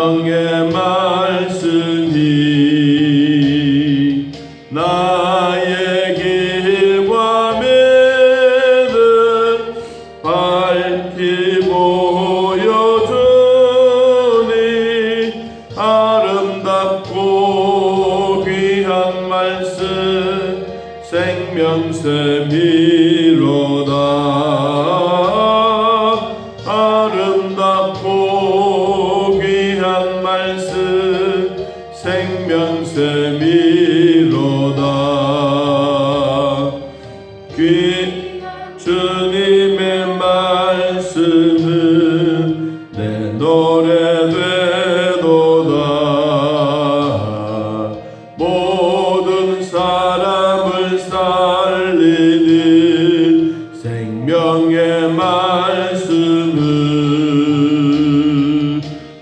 생명의 말씀이 나의 길과 매를 밝히 보여주니 아름답고 귀한 말씀 생명샘이로다. 아름답고 귀한 말씀 생명샘이로다. 주님의 말씀은 내 노래 되도다. 모든 사람을 살리는 생명의 말씀은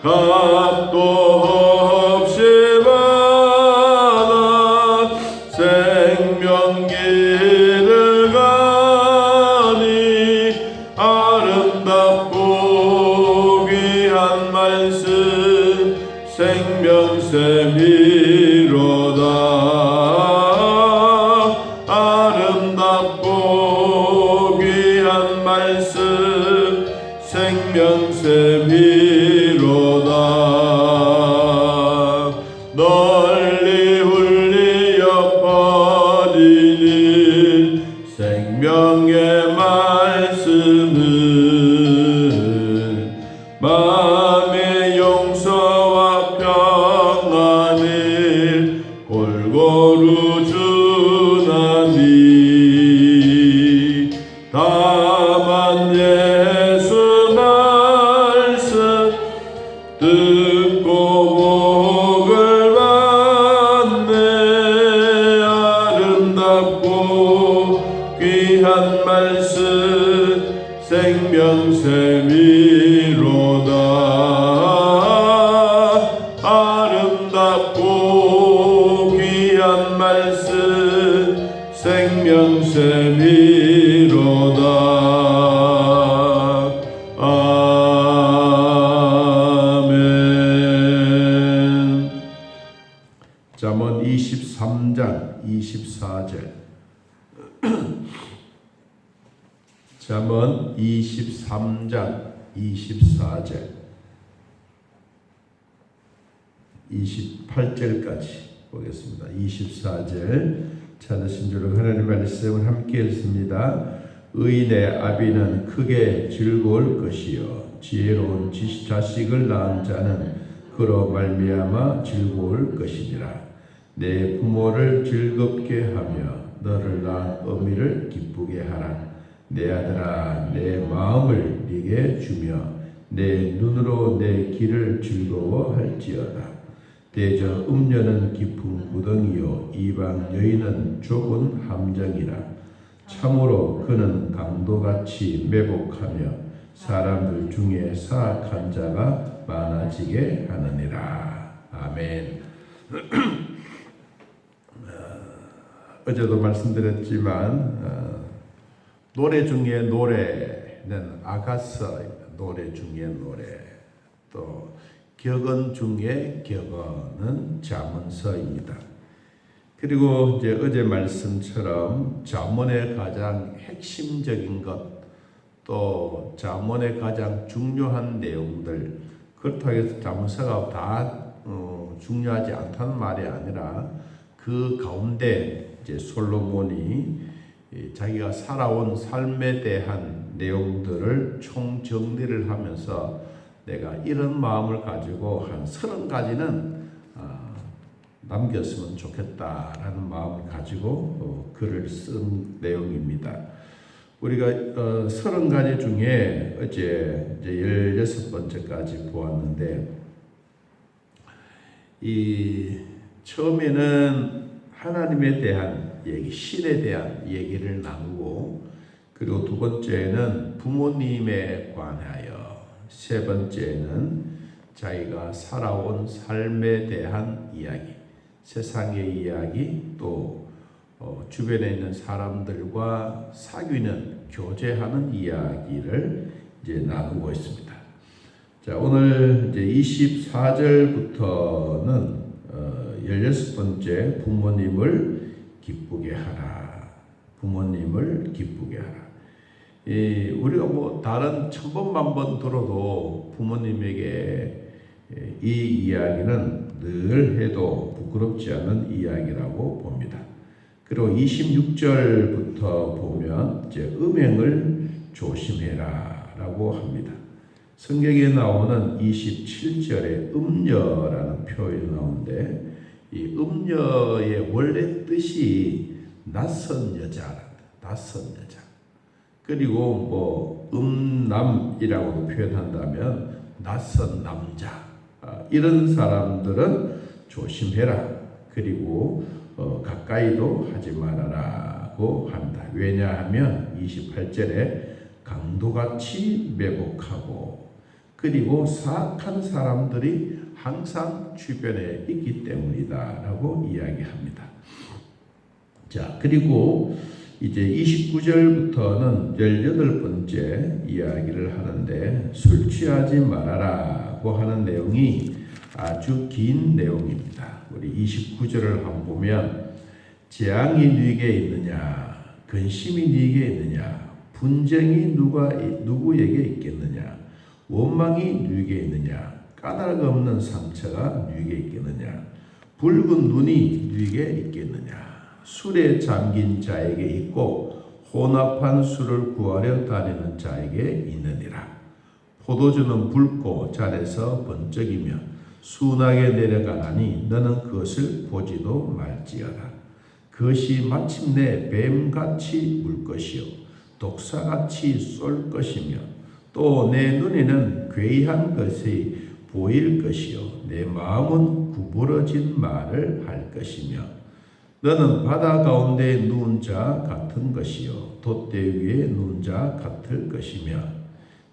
값도 없이 받아 생명길을 가니 아름답고 귀한 말씀 생명샘이로다. 아름답고 귀한 말씀 생명샘이로다. 널리 울리어 퍼지는 생명의 말씀은 마음의 용서와 평안을 골고루 주나니 다만 예수 말씀 듣고 복을 받네. 아름답고 귀한 말씀 생명샘이로다. 아름답고 귀한 말씀 생명샘이로다. 아멘. 잠언 23장 24절. 잠언 23장 24절 28절까지 보겠습니다. 24절 찾으신 줄 하나님의 말씀을 함께 읽습니다. 의인의 아비는 크게 즐거울 것이요 지혜로운 자식을 낳은 자는 그로 말미암아 즐거울 것이니라. 내 부모를 즐겁게 하며 너를 낳은 어미를 기쁘게 하라. 내 아들아 내 마음을 네게 주며 내 눈으로 내 길을 즐거워할지어다. 대저 음녀는 깊은 구덩이요 이방 여인은 좁은 함정이라. 참으로 그는 강도같이 매복하며 사람들 중에 사악한 자가 많아지게 하느니라. 아멘. 어제도 말씀드렸지만 노래 중에 노래는 아가서입니다. 노래 중에 노래. 또 격언 중에 격언은 잠언서입니다. 그리고 이제 어제 말씀처럼 잠언의 가장 핵심적인 것, 또 잠언의 가장 중요한 내용들, 그렇다고 해서 잠언서가 다 중요하지 않다는 말이 아니라 그 가운데 이제 솔로몬이 자기가 살아온 삶에 대한 내용들을 총정리를 하면서 내가 이런 마음을 가지고 한 30가지는 남겼으면 좋겠다라는 마음을 가지고 글을 쓴 내용입니다. 우리가 30가지 중에 어제 이제 16번째까지 보았는데, 이 처음에는 하나님에 대한 얘기, 신에 대한 얘기를 나누고, 그리고 두 번째는 부모님에 관하여, 세 번째는 자기가 살아온 삶에 대한 이야기, 세상의 이야기, 또 주변에 있는 사람들과 사귀는, 교제하는 이야기를 이제 나누고 있습니다. 자, 자, 오늘 이제 24절부터는 16번째 부모님을 기쁘게 하라. 부모님을 기쁘게 하라. 우리가 뭐 다른 천번 만번 들어도 부모님에게 이 이야기는 늘 해도 부끄럽지 않은 이야기라고 봅니다. 그리고 26절부터 보면 이제 음행을 조심해라 라고 합니다. 성경에 나오는 27절에 음녀라는 표현이 나오는데 이 음녀의 원래 뜻이 낯선 여자란다. 낯선 여자. 그리고 뭐 음남이라고도 표현한다면 낯선 남자. 이런 사람들은 조심해라. 그리고 가까이도 하지 말아라고 합니다. 왜냐하면 28절에 강도같이 매복하고 그리고 사악한 사람들이 항상 주변에 있기 때문이다 라고 이야기합니다. 자, 그리고 이제 29절부터는 18번째 이야기를 하는데 술 취하지 말아라고 하는 내용이 아주 긴 내용입니다. 우리 29절을 한번 보면 재앙이 네게 있느냐, 근심이 네게 있느냐, 분쟁이 누구에게 있겠느냐, 원망이 네게 있느냐, 까닭 없는 상처가 네게 있겠느냐, 붉은 눈이 네게 있겠느냐, 술에 잠긴 자에게 있고 혼합한 술을 구하려 다니는 자에게 있느니라. 포도주는 붉고 잔에서 번쩍이며 순하게 내려가나니 너는 그것을 보지도 말지어다. 그것이 마침내 뱀같이 물 것이요 독사같이 쏠 것이며 또 내 눈에는 괴이한 것이 보일 것이요 내 마음은 구부러진 말을 할 것이며 너는 바다 가운데 누운 자 같은 것이요 돛대 위에 누운 자 같을 것이며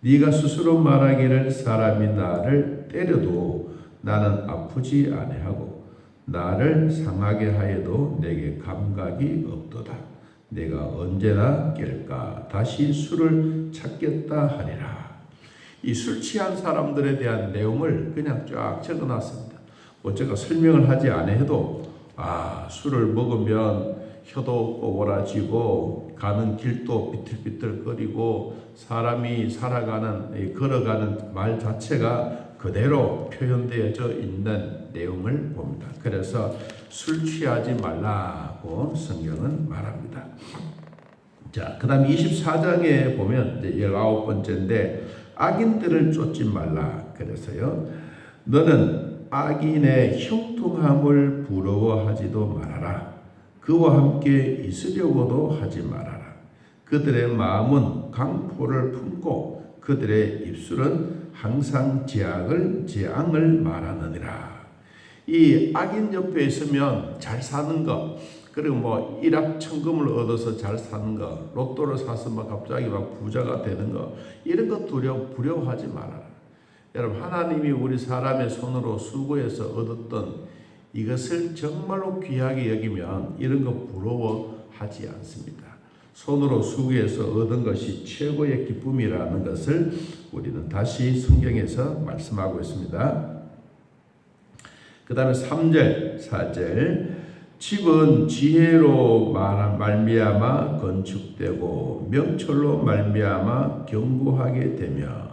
네가 스스로 말하기를 사람이 나를 때려도 나는 아프지 아니하고 나를 상하게 하여도 내게 감각이 없도다. 내가 언제나 깰까 다시 술을 찾겠다 하리라. 이 술 취한 사람들에 대한 내용을 그냥 쫙 적어놨습니다. 뭐 제가 설명을 하지 아니해도 술을 먹으면 혀도 꼬부라지고 가는 길도 비틀비틀거리고 사람이 걸어가는 말 자체가 그대로 표현되어져 있는 내용을 봅니다. 그래서 술 취하지 말라고 성경은 말합니다. 자, 그 다음 24장에 보면 이제 19번째인데 악인들을 쫓지 말라. 그래서요, 너는 악인의 형통함을 부러워하지도 말아라. 그와 함께 있으려고도 하지 말아라. 그들의 마음은 강포를 품고 그들의 입술은 항상 재앙을 말하느니라. 이 악인 옆에 있으면 잘 사는 거, 그리고 뭐 일확천금을 얻어서 잘 사는 거, 로또를 사서 막 갑자기 막 부자가 되는 거, 이런 거 부러워하지 말아라. 여러분, 하나님이 우리 사람의 손으로 수고해서 얻었던 이것을 정말로 귀하게 여기면 이런 거 부러워하지 않습니다. 손으로 수고해서 얻은 것이 최고의 기쁨이라는 것을 우리는 다시 성경에서 말씀하고 있습니다. 그 다음에 3절, 4절 집은 지혜로 말미암아 건축되고 명철로 말미암아 견고하게 되며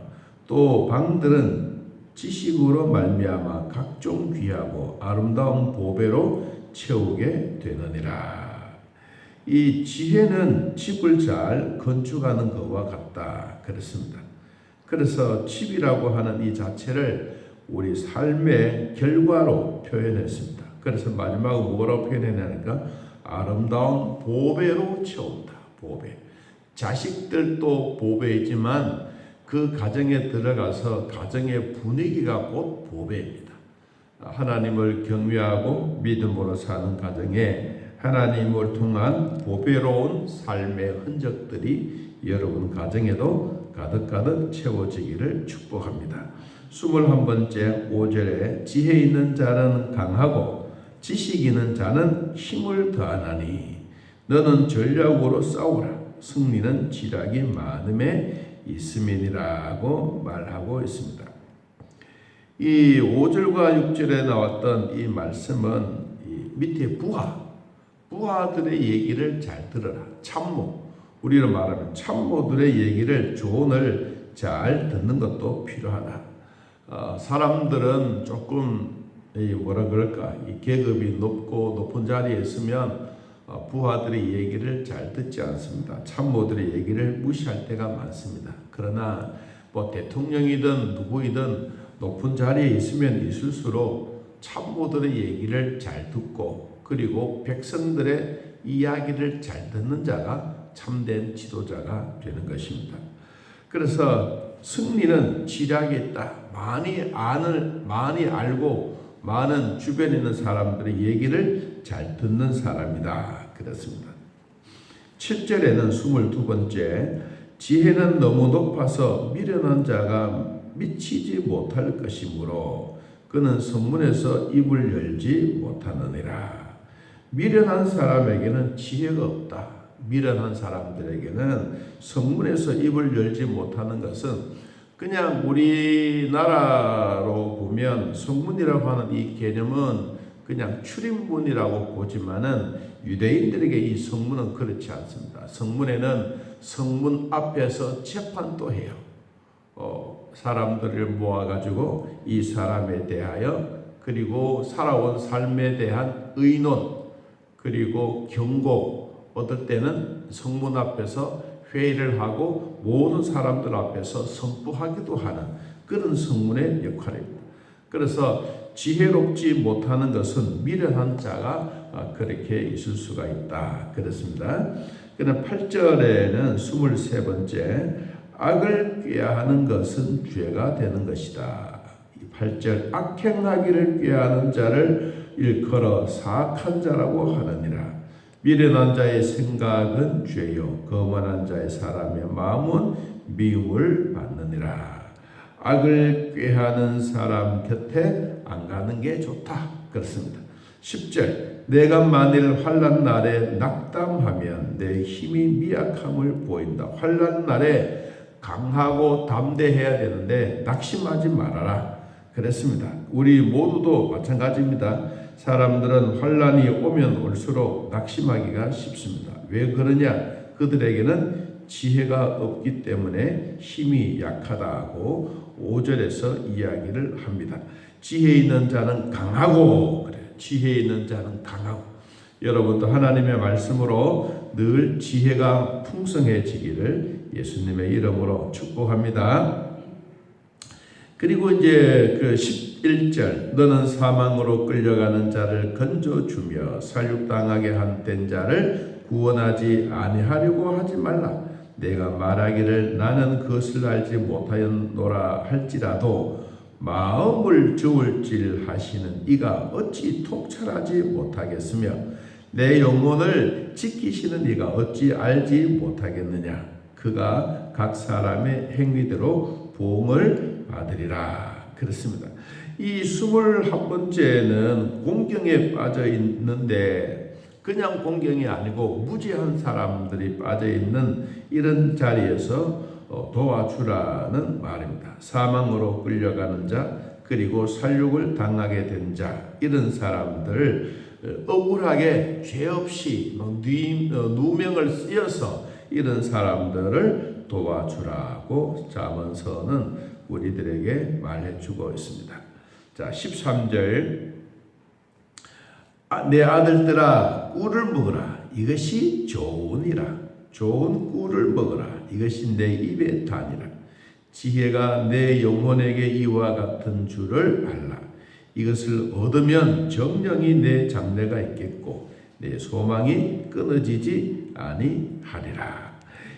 또 방들은 지식으로 말미암아 각종 귀하고 아름다운 보배로 채우게 되느니라. 이 지혜는 집을 잘 건축하는 것과 같다 그랬습니다. 그래서 집이라고 하는 이 자체를 우리 삶의 결과로 표현했습니다. 그래서 마지막으로 뭐라고 표현했냐니까 아름다운 보배로 채운다. 보배. 자식들도 보배이지만 그 가정에 들어가서 가정의 분위기가 곧 보배입니다. 하나님을 경외하고 믿음으로 사는 가정에 하나님을 통한 보배로운 삶의 흔적들이 여러분 가정에도 가득가득 채워지기를 축복합니다. 21번째 5절에 지혜 있는 자는 강하고 지식 있는 자는 힘을 더하나니 너는 전략으로 싸우라. 승리는 지략이 많음에 있음이니라고 말하고 있습니다. 이 5절과 6절에 나왔던 이 말씀은 이 밑에 부하들의 얘기를 잘 들어라. 참모, 우리로 말하면 참모들의 얘기를, 조언을 잘 듣는 것도 필요하다. 사람들은 조금 이 계급이 높은 자리에 있으면 부하들의 얘기를 잘 듣지 않습니다. 참모들의 얘기를 무시할 때가 많습니다. 그러나 대통령이든 누구이든 높은 자리에 있으면 있을수록 참모들의 얘기를 잘 듣고, 그리고 백성들의 이야기를 잘 듣는 자가 참된 지도자가 되는 것입니다. 그래서 승리는 지략에 있다. 많이 알고 많은 주변에 있는 사람들의 얘기를 잘 듣는 사람이다. 그렇습니다. 7절에는 22번째, 지혜는 너무 높아서 미련한 자가 미치지 못할 것이므로 그는 성문에서 입을 열지 못하느니라. 미련한 사람에게는 지혜가 없다. 미련한 사람들에게는 성문에서 입을 열지 못하는 것은, 그냥 우리나라로 보면 성문이라고 하는 이 개념은 그냥 출입문이라고 보지만은 유대인들에게 이 성문은 그렇지 않습니다. 성문에는 성문 앞에서 재판도 해요. 사람들을 모아가지고 이 사람에 대하여, 그리고 살아온 삶에 대한 의논, 그리고 경고, 어떨 때는 성문 앞에서 회의를 하고 모든 사람들 앞에서 선포하기도 하는 그런 성문의 역할입니다. 그래서 지혜롭지 못하는 것은 미련한 자가 그렇게 있을 수가 있다. 그렇습니다. 그는 8절에는 23번째, 악을 꾀하는 것은 죄가 되는 것이다. 8절, 악행하기를 꾀하는 자를 일컬어 사악한 자라고 하느니라. 미련한 자의 생각은 죄요, 거만한 자의 사람의 마음은 미움을 받느니라. 악을 꾀하는 사람 곁에 안 가는 게 좋다. 그렇습니다. 10절, 내가 만일 환난 날에 낙담하면 내 힘이 미약함을 보인다. 환난 날에 강하고 담대해야 되는데 낙심하지 말아라. 그랬습니다. 우리 모두도 마찬가지입니다. 사람들은 환난이 오면 올수록 낙심하기가 쉽습니다. 왜 그러냐? 그들에게는 지혜가 없기 때문에 힘이 약하다고 5절에서 이야기를 합니다. 지혜 있는 자는 강하고, 그래, 지혜 있는 자는 강하고. 여러분도 하나님의 말씀으로 늘 지혜가 풍성해지기를 예수님의 이름으로 축복합니다. 그리고 이제 그 11절, 너는 사망으로 끌려가는 자를 건져주며 살육당하게 한 된 자를 구원하지 아니하려고 하지 말라. 내가 말하기를 나는 그것을 알지 못하였노라 할지라도 마음을 저울질 하시는 이가 어찌 통찰하지 못하겠으며 내 영혼을 지키시는 이가 어찌 알지 못하겠느냐. 그가 각 사람의 행위대로 보응을 받으리라. 그렇습니다. 이 21번째는 공경에 빠져 있는데, 그냥 공경이 아니고 무지한 사람들이 빠져 있는 이런 자리에서 도와주라는 말입니다. 사망으로 끌려가는 자, 그리고 살육을 당하게 된 자, 이런 사람들을 억울하게 죄 없이 누명을 쓰여서 이런 사람들을 도와주라고 잠언서는 우리들에게 말해주고 있습니다. 자, 13절, 내 아들들아 꿀을 먹으라. 이것이 좋으니라. 좋은 꿀을 먹으라. 이것이 내 입에 다니라. 지혜가 내 영혼에게 이와 같은 줄을 알라. 이것을 얻으면 정령이 내 장래가 있겠고 내 소망이 끊어지지 아니하리라.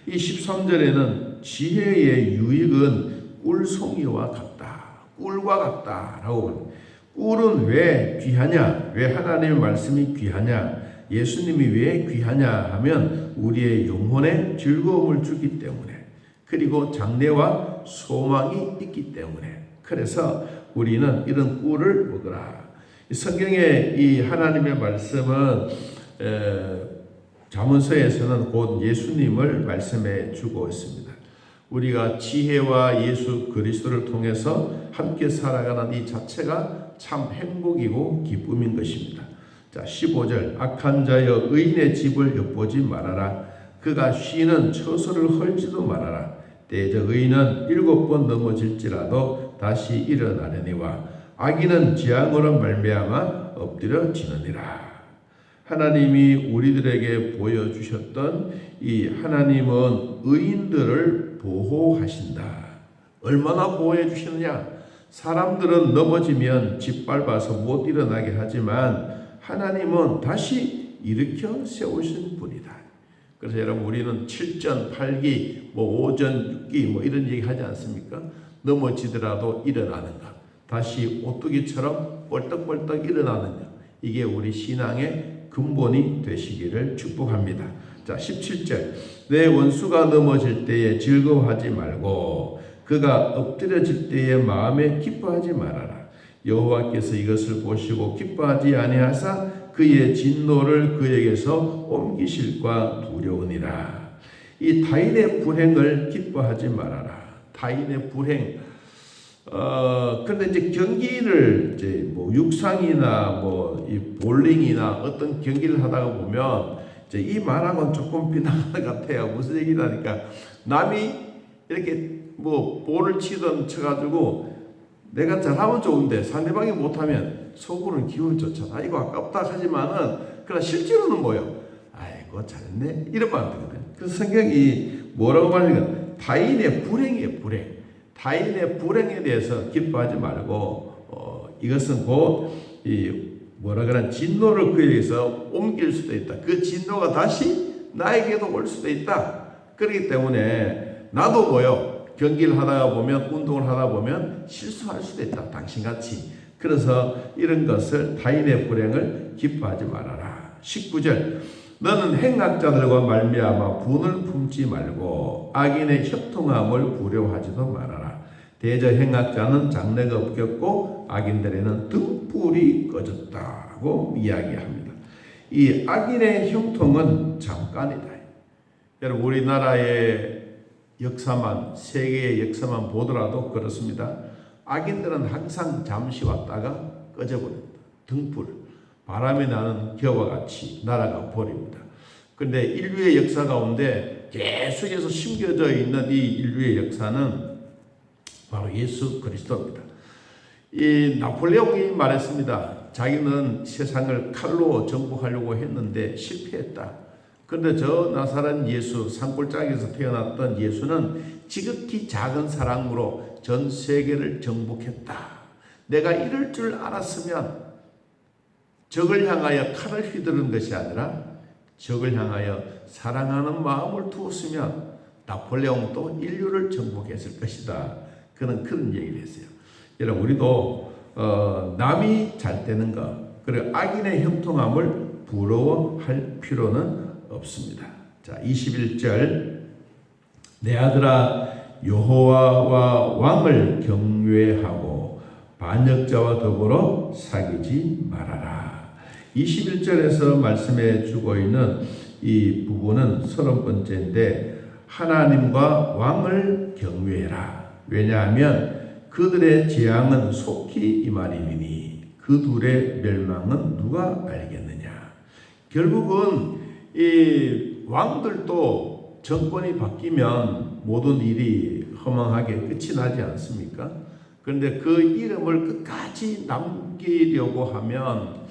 이 13절에는 지혜의 유익은 꿀송이와 같다. 꿀과 같다라고 합니다. 꿀은 왜 귀하냐? 왜 하나님의 말씀이 귀하냐? 예수님이 왜 귀하냐 하면 우리의 영혼에 즐거움을 주기 때문에, 그리고 장래와 소망이 있기 때문에, 그래서 우리는 이런 꿀을 먹으라. 성경의 이 하나님의 말씀은 잠언서에서는 곧 예수님을 말씀해 주고 있습니다. 우리가 지혜와 예수 그리스도를 통해서 함께 살아가는 이 자체가 참 행복이고 기쁨인 것입니다. 자, 15절 악한 자여 의인의 집을 엿보지 말아라. 그가 쉬는 처소를 헐지도 말아라. 때저 의인은 7번 넘어질지라도 다시 일어나려니와 악인은 재앙으로 말미암아 엎드려지느니라. 하나님이 우리들에게 보여주셨던 이 하나님은 의인들을 보호하신다. 얼마나 보호해 주시느냐? 사람들은 넘어지면 짓밟아서 못 일어나게 하지만 하나님은 다시 일으켜 세우신 분이다. 그래서 여러분 우리는 7전 8기, 5전 6기 이런 얘기 하지 않습니까? 넘어지더라도 일어나는 것. 다시 오뚜기처럼 벌떡벌떡 일어나는 것. 이게 우리 신앙의 근본이 되시기를 축복합니다. 자, 17절. 내 원수가 넘어질 때에 즐거워하지 말고 그가 엎드려질 때에 마음에 기뻐하지 말아라. 여호와께서 이것을 보시고 기뻐하지 아니하사 그의 진노를 그에게서 옮기실까 두려우니라. 이 타인의 불행을 기뻐하지 말아라. 타인의 불행. 근데 이제 경기를 이제 뭐 육상이나 이 볼링이나 어떤 경기를 하다가 보면 이제 이 말하고는 조금 비난하는 것 같아요. 무슨 얘기라니까 남이 이렇게 볼을 치던 쳐가지고 내가 잘하면 좋은데 상대방이 못하면 속으로는 기분 좋잖아. 이거 아깝다 하지만은 그러나 실제로는 뭐요? 아이고 잘했네 이런 마음 들거든. 그 성경이 뭐라고 말하니까 타인의 불행이에요. 불행. 타인의 불행에 대해서 기뻐하지 말고 이것은 곧 진노를 그에게서 옮길 수도 있다. 그 진노가 다시 나에게도 올 수도 있다. 그렇기 때문에 나도 경기를 하다가 보면 운동을 하다 보면 실수할 수도 있다. 당신같이. 그래서 이런 것을 타인의 불행을 기뻐하지 말아라. 19절 너는 행악자들과 말미암아 분을 품지 말고 악인의 협통함을 부려하지도 말아라. 대저 행악자는 장래가 없겠고 악인들에는 등불이 꺼졌다고 이야기합니다. 이 악인의 형통은 잠깐이다. 여러분 우리나라의 역사만 세계의 역사만 보더라도 그렇습니다. 악인들은 항상 잠시 왔다가 꺼져버립니다. 등불 바람이 나는 겨와 같이 날아가 버립니다. 그런데 인류의 역사 가운데 계속해서 심겨져 있는 이 인류의 역사는 바로 예수 그리스도입니다. 이 나폴레옹이 말했습니다. 자기는 세상을 칼로 정복하려고 했는데 실패했다. 그런데 저 나사렛 예수, 산골짜기에서 태어났던 예수는 지극히 작은 사랑으로 전 세계를 정복했다. 내가 이럴 줄 알았으면 적을 향하여 칼을 휘두른 것이 아니라 적을 향하여 사랑하는 마음을 두었으면 나폴레옹도 인류를 정복했을 것이다. 그는 그런 얘기를 했어요. 여러분 우리도 남이 잘 되는 것 그리고 악인의 형통함을 부러워할 필요는 없습니다. 자, 21절 내 아들아 여호와와 왕을 경외하고 반역자와 더불어 사귀지 말아라. 21절에서 말씀해 주고 있는 이 부분은 30번째인데 하나님과 왕을 경외해라. 왜냐하면 그들의 재앙은 속히 임하리니 그 둘의 멸망은 누가 알겠느냐. 결국은 이 왕들도 정권이 바뀌면 모든 일이 허망하게 끝이 나지 않습니까? 그런데 그 이름을 끝까지 남기려고 하면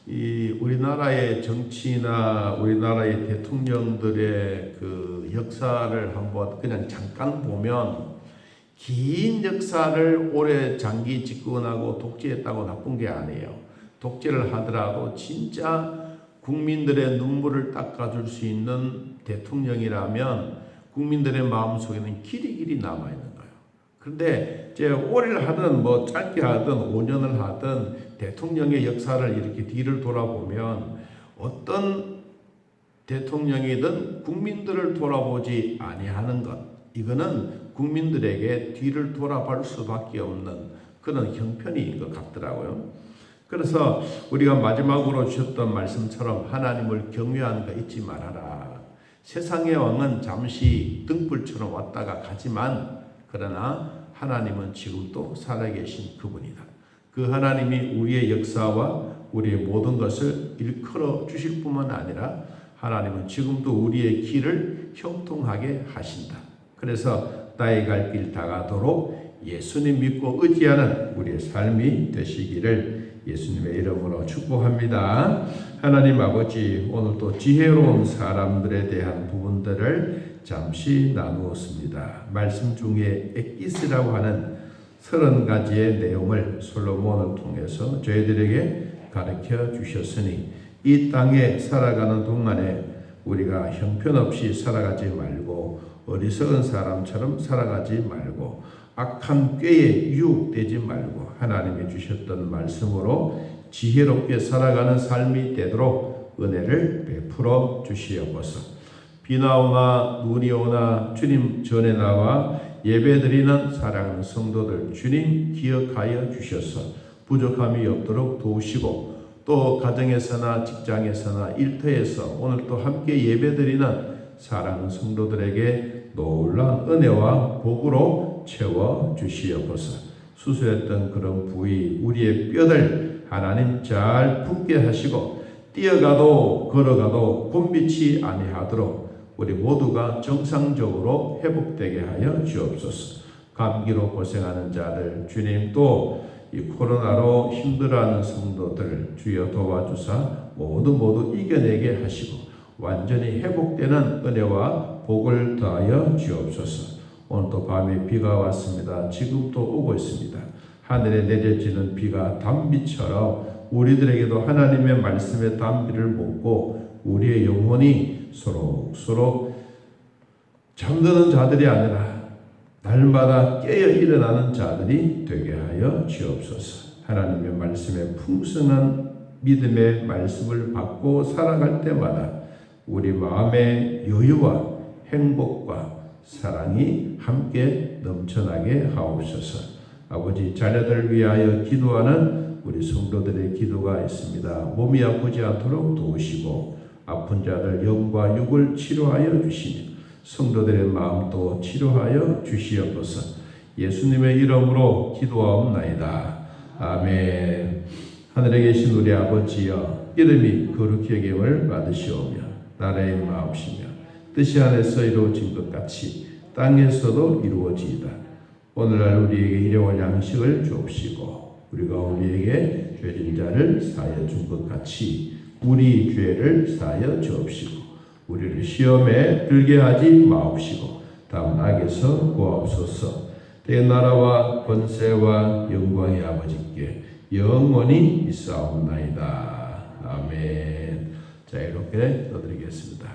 이 우리나라의 정치나 우리나라의 대통령들의 그 역사를 한번 그냥 잠깐 보면 긴 역사를 오래 장기 집권하고 독재했다고 나쁜 게 아니에요. 독재를 하더라도 진짜 국민들의 눈물을 닦아줄 수 있는 대통령이라면 국민들의 마음속에는 길이 남아있는 거예요. 그런데 이제 오래를 하든 짧게 하든 5년을 하든 대통령의 역사를 이렇게 뒤를 돌아보면 어떤 대통령이든 국민들을 돌아보지 아니하는 것, 이거는 국민들에게 뒤를 돌아볼 수밖에 없는 그런 형편인 것 같더라고요. 그래서 우리가 마지막으로 주셨던 말씀처럼 하나님을 경외하는 거 잊지 말아라. 세상의 왕은 잠시 등불처럼 왔다가 가지만 그러나 하나님은 지금도 살아계신 그분이다. 그 하나님이 우리의 역사와 우리의 모든 것을 일컬어 주실 뿐만 아니라 하나님은 지금도 우리의 길을 형통하게 하신다. 그래서 나의 갈 길 다가도록 예수님 믿고 의지하는 우리의 삶이 되시기를 예수님의 이름으로 축복합니다. 하나님 아버지, 오늘도 지혜로운 사람들에 대한 부분들을 잠시 나누었습니다. 말씀 중에 엑기스라고 하는 30가지의 내용을 솔로몬을 통해서 저희들에게 가르쳐 주셨으니 이 땅에 살아가는 동안에 우리가 형편없이 살아가지 말고 어리석은 사람처럼 살아가지 말고 악한 꾀에 유혹되지 말고 하나님이 주셨던 말씀으로 지혜롭게 살아가는 삶이 되도록 은혜를 베풀어 주시옵소서. 비나 오나 눈이 오나 주님 전에 나와 예배드리는 사랑하는 성도들 주님 기억하여 주셔서 부족함이 없도록 도우시고 또 가정에서나 직장에서나 일터에서 오늘 또 함께 예배드리는 사랑하는 성도들에게 놀라운 은혜와 복으로 채워 주시옵소서. 수술했던 그런 부위 우리의 뼈들 하나님 잘 붓게 하시고 뛰어가도 걸어가도 곤비치 아니하도록 우리 모두가 정상적으로 회복되게 하여 주옵소서. 감기로 고생하는 자들 주님 또 이 코로나로 힘들어하는 성도들 주여 도와주사 모두 이겨내게 하시고 완전히 회복되는 은혜와 복을 더하여 주옵소서. 오늘도 밤에 비가 왔습니다. 지금도 오고 있습니다. 하늘에 내려지는 비가 단비처럼 우리들에게도 하나님의 말씀의 단비를 먹고 우리의 영혼이 서로 잠드는 자들이 아니라 날마다 깨어 일어나는 자들이 되게 하여 주옵소서. 하나님의 말씀에 풍성한 믿음의 말씀을 받고 살아갈 때마다 우리 마음의 여유와 행복과 사랑이 함께 넘쳐나게 하옵소서. 아버지, 자녀들을 위하여 기도하는 우리 성도들의 기도가 있습니다. 몸이 아프지 않도록 도우시고 아픈 자들 영과 육을 치료하여 주시며 성도들의 마음도 치료하여 주시옵소서. 예수님의 이름으로 기도하옵나이다. 아멘. 하늘에 계신 우리 아버지여, 이름이 거룩히 여김을 받으시오며 나라의 마옵시며 뜻이 하늘에서 이루어진 것 같이 땅에서도 이루어지이다. 오늘날 우리에게 일용할 양식을 주옵시고 우리가 우리에게 죄진 자를 사하여 준 것 같이 우리 죄를 사하여 주옵시고 우리를 시험에 들게 하지 마옵시고 다만 악에서 구하옵소서. 내 나라와 권세와 영광의 아버지께 영원히 있사옵나이다. 아멘. 자, 이렇게 떠드리겠습니다.